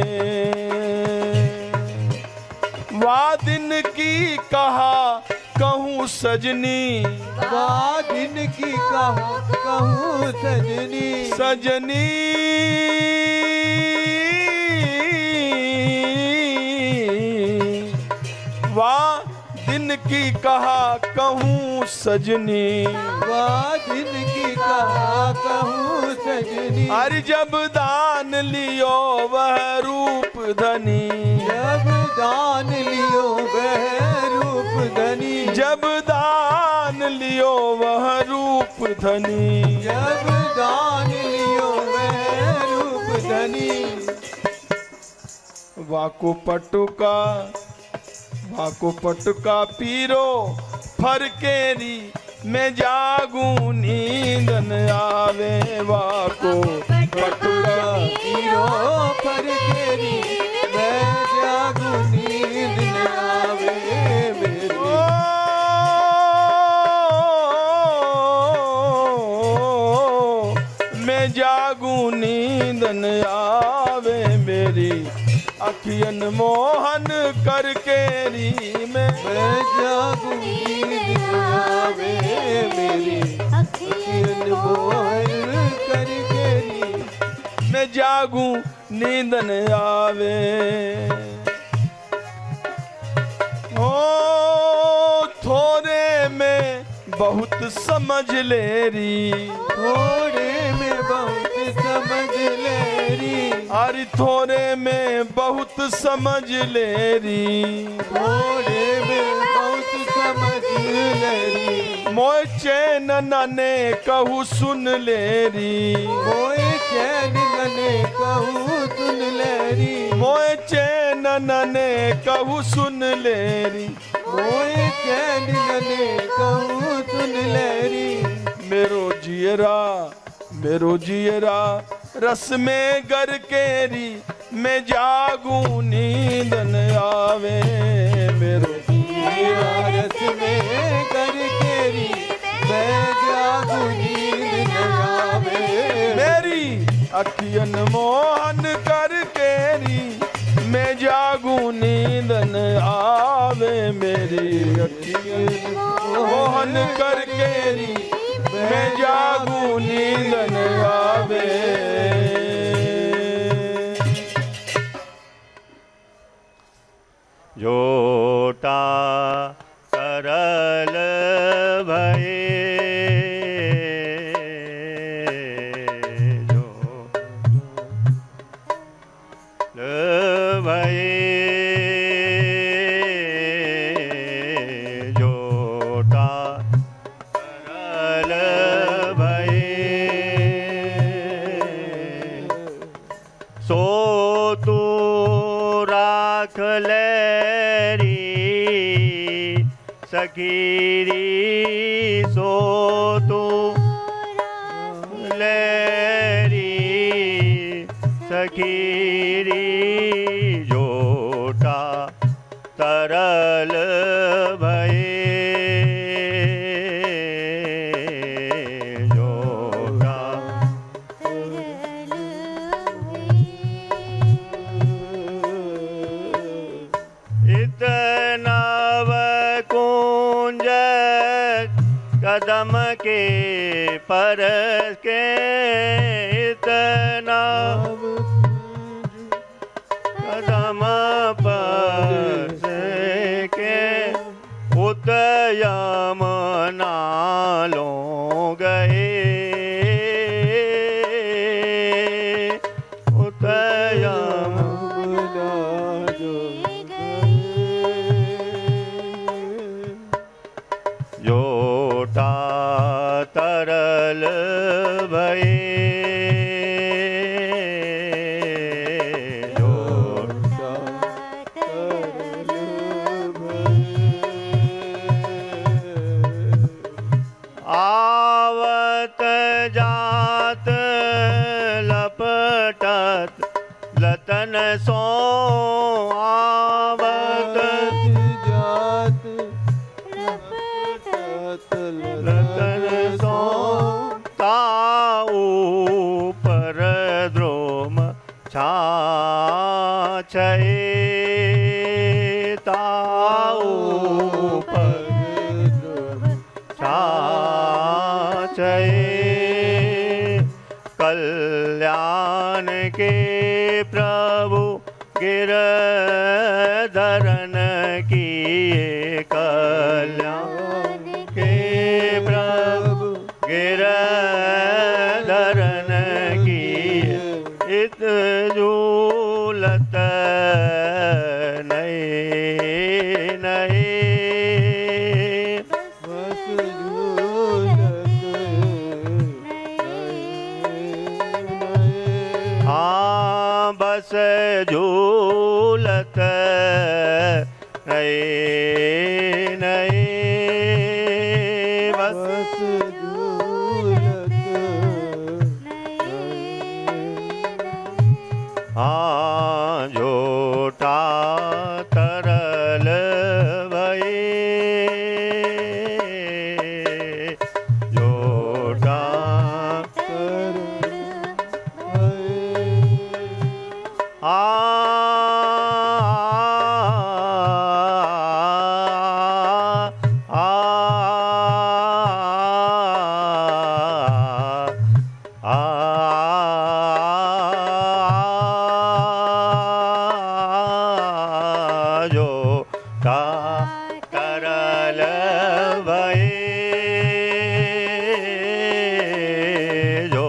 वाह दिन की कहा कहूँ सजनी, दिन की कहूँ सजनी। सजनी वाह दिन की कहा कहूँ सजनी। दिन की कहूँ सजनी। अरे जब दान लियो वह रूप धनी, जब दान लियो वह रूप धनी। जब दान लियो वह रूप धनी। जब दान लियो वह रूप धनी। वाको पटुका पीरो फरकेरी। मैं जागू नींद न आवे वाको पटुका पीरो फरकेरी। मैं जागू नींद न आवे मेरी। मैं जागू नींद न आवे मेरी अखियन मोहन कर केरी। मैं जागू नींद न आवे मेरी अखियन मोहन कर केरी। मैं जागू नींद न आवे। ओ थोड़े में बहुत समझ लेरी। थोड़े में बहुत समझ लेरी। अरे थोड़े में बहुत समझ लेरी। थोड़े में बहुत समझ लेरी। मोय चैन नने कहू सुन लेरी। मोए चैन नने कहूँ सुन लेरी। मोय चैन नने कहू सुन लेरी। मोए चैन नने कहूँ सुन लेरी। मेरो जियरा रस में गर केरी। मैं जागू नींद न आवे मेरो जियरा रस में गर केरी। मैं जागू नींद न आवे। मेरी अखियन मोहन कर केरी। मैं जागू नींद न आवे मेरी अखियन मोहन कर केरी। मैं जागू नींद न आवे। जोटा सरल भये सखीरी सो तू लहरी सखीरी जोटा तरल भये जोटा इतना कुंज कदम के पर के इतना कदम पर के उतयम नालों गए उतयम जोटा तरल भये जोटा तरल आवत जात लपटत लतन सो आवत जात लतन सो ताऊ पर द्रोम छाछे ताऊ पर द्रोम छाछे कल्याण के प्रभु गिरधरन किए कल्याण के प्रभु गिरधरन किए इत झूलत नए नए बस हाँ बस झूलत नए नए बस झूलत हाँ झोटा तरल भये झोटा तरल भये जो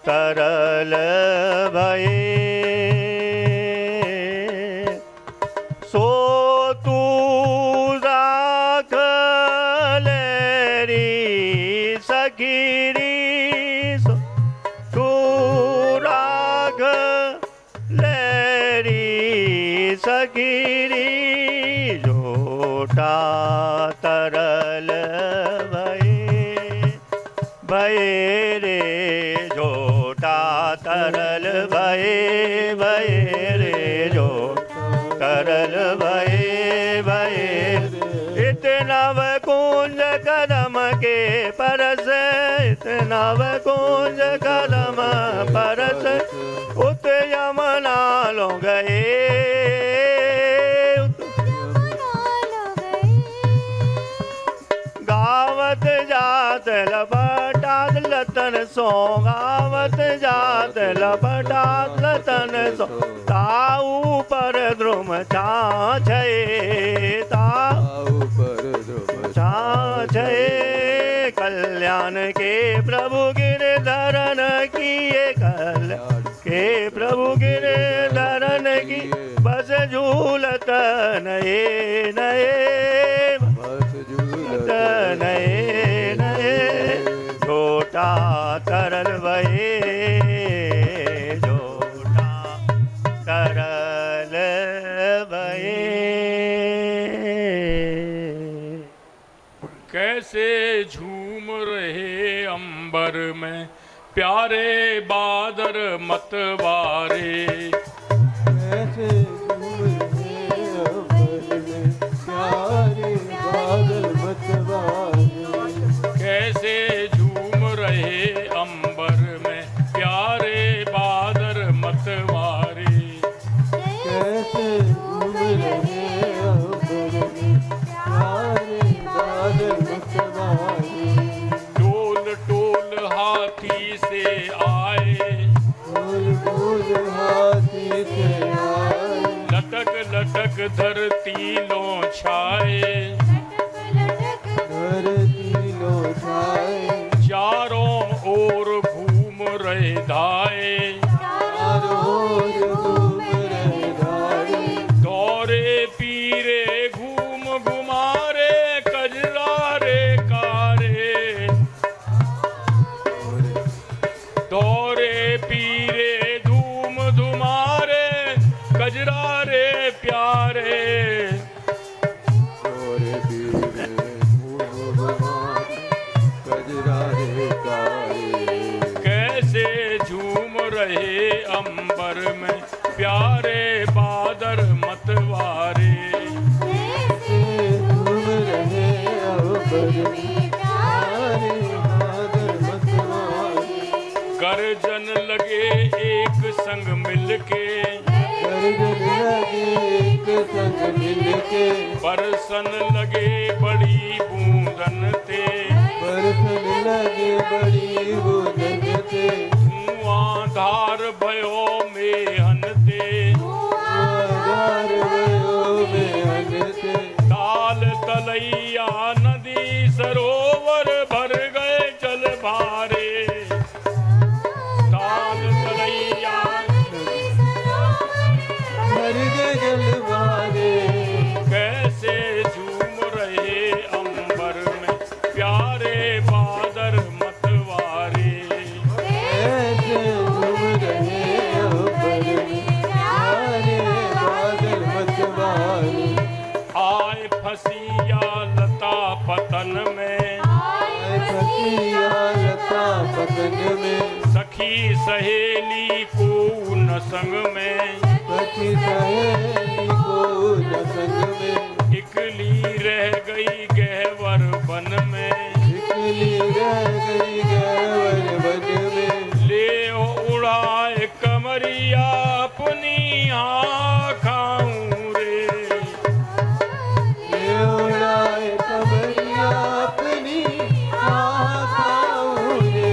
तरल भये सो तू राख लेरी सखीरी सो तू राख लेरी सखीरी जोटा तरल भये भये रे जोटा तरल भये भये रे जो तरल भये भये इतना वह कुंज कदम के परस इतना वह कुंज कदम परस उत यमुना लो गए गावत जात लपटात लतन सो गावत जात लपटात लतन सो ताऊ पर द्रुम छाछे ताऊ पर द्रुम छाछे कल्याण के प्रभु गिरधरन किए कल्याण के प्रभु गिरधरन की बस झूलत नए नए बस झूलत नए नए छोटा तरल भये छोटा तरल भये कैसे झूम रहे अंबर में प्यारे बादर मतवारे। कैसे झूम रहे अंबर में प्यारे बादल मतवारे। कैसे झूम रहे अंबर में प्यारे बादर मतवारे। कैसे झूम रहे अंबर में प्यारे बादल मतवारे। टोल टोल हाथी से आए, फूल फूल हाथी से आए। लटक लटक धरती लो छाए। धरती लो छाए। चारों ओर घूम रहे धाए। चारों ओर घूम रहे धारे। दौरे पीरे घूम घुमारे कजरारे कारे। दौरे पीरे धूम धुमारे कजरारे प्यारे। और पीरे घूम घुमारे कजरारे कारे। कैसे झूम रहे अंबर में प्यारे बादर मतवारे। कैसे झूम रहे अंबर में प्यारे बादल मतवारे। गर्जन लगे एक संग मिलके, गर्जन लगे एक संग मिलके। बरसन लगे बड़ी बूंदन ते। बरसन लगे बड़ी बूंदन ते। धुआं धार भयो मेहन ते। आधार भयो मेहन ते। ताल तलैया नदी सरोवर भर गए जल भारे। ताल तलैया भर गए जल भारे। कैसे झूम रहे अंबर में प्यारे बादर मतवारे। कैसे झूम रहे अंबर में प्यारे बादल मतवारे। आए फसिया लता पतन में, आए फसिया लता पतन में। सखी सहेली को न संग में। सखी सहेली को न संग में। इकली रह गई गहवर वन में। इकली रह गई गहवर वन में। ले उड़ाए कमरिया अपनी आँखाऊं रे। ये उड़ाए कमरिया अपनी आँखां रे।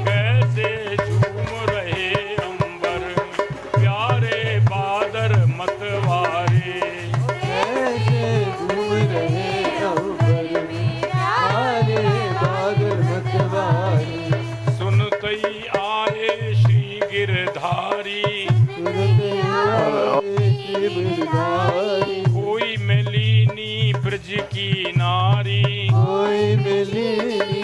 कैसे झूम रहे अंबर में प्यारे बादर मतवारे। कैसे झूम रहे अंबर में प्यारे बादल मतवारे। सुनतई आए श्री गिरधारी। सुनते आए शिवधारी। कोई मिलीनी ब्रज की नारी। कोई मिली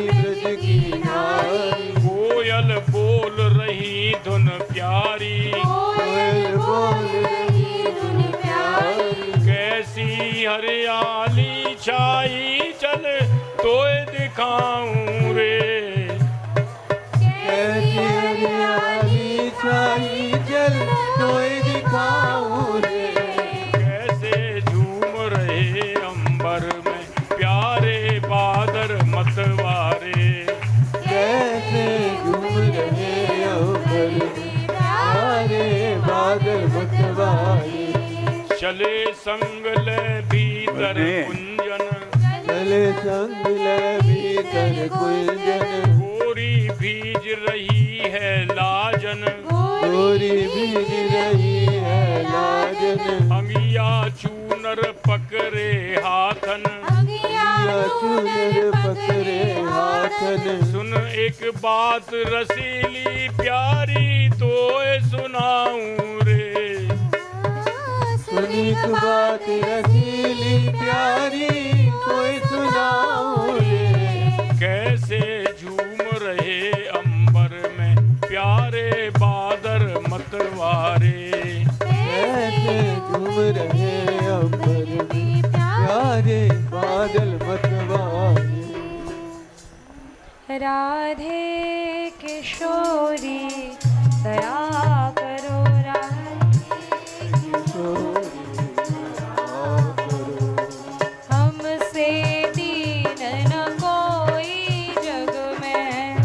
ब्रज की नारी। कोयल बोल रही धुन प्यारी। कोयल बोल रही धुन प्यारी। कैसी हरियाली छाई चल तोय दिखाऊं रे। कैसी हरियाली छाई जल तोय दिखाऊं रे। कैसे झूम रहे अंबर में प्यारे बादर मतवारे। कैसे झूम रहे अंबर में प्यारे बादल मतवारे। चले संग ले भीतर कुंजन। चले संग ले भीतर कुंजन। गोरी भीज रही है लाजन। गोरी भीज रही है लाजन। अंगिया चूनर पकड़े हाथन। अंगिया चूनर पकड़े हाथन। सुन एक बात रसीली प्यारी तोय सुनाऊं रे। सुनी बात रसीली प्यारी कोई सुनाऊं रे। कैसे झूम रहे अंबर में प्यारे बादर मतवारे। कैसे झूम रहे अंबर में प्यारे बादल मतवारे। राधे किशोरी दया करो हमसे दीन न कोई जग में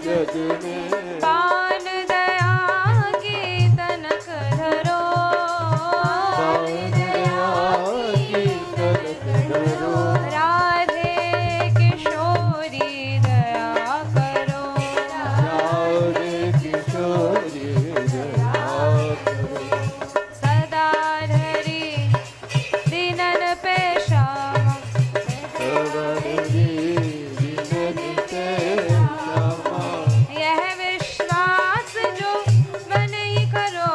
जग में पान दया की तनक धरो राधे किशोरी दया करो सदा धरी दीनन पे श्यामा यह विश्वास जो मन ही करो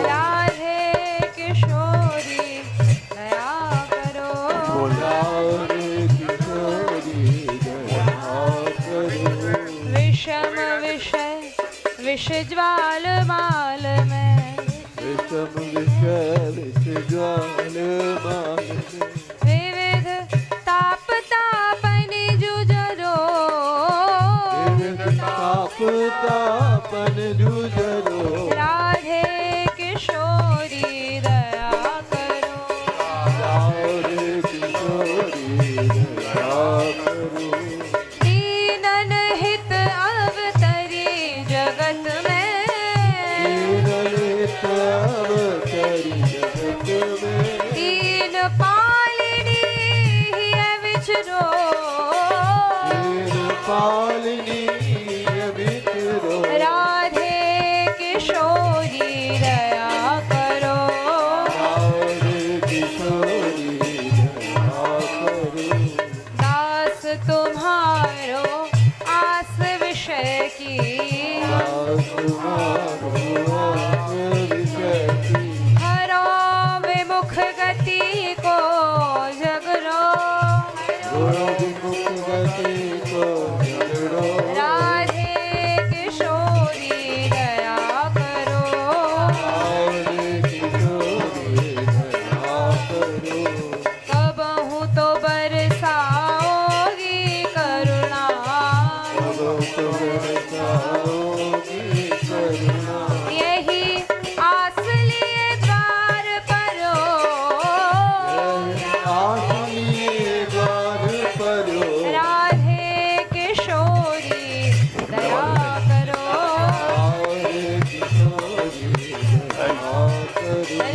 राधे किशोरी दया करो विषम विषय विष ज्वाल माल में विविध ताप तापनि जुझरो तापन जूझरो राधे किशोरी दया करो दीनन हित अवतरी जगत में दीन पालिनी हिय विचरो राधे किशोरी दया करो दास तुम्हारो आस विषय की हरो विमुख गति को जगरो राधे किशोरी दया करो कबहू तो बरसाओगी करुणा यही आस लिए द्वार परो राधे किशोरी दया करो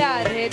राधे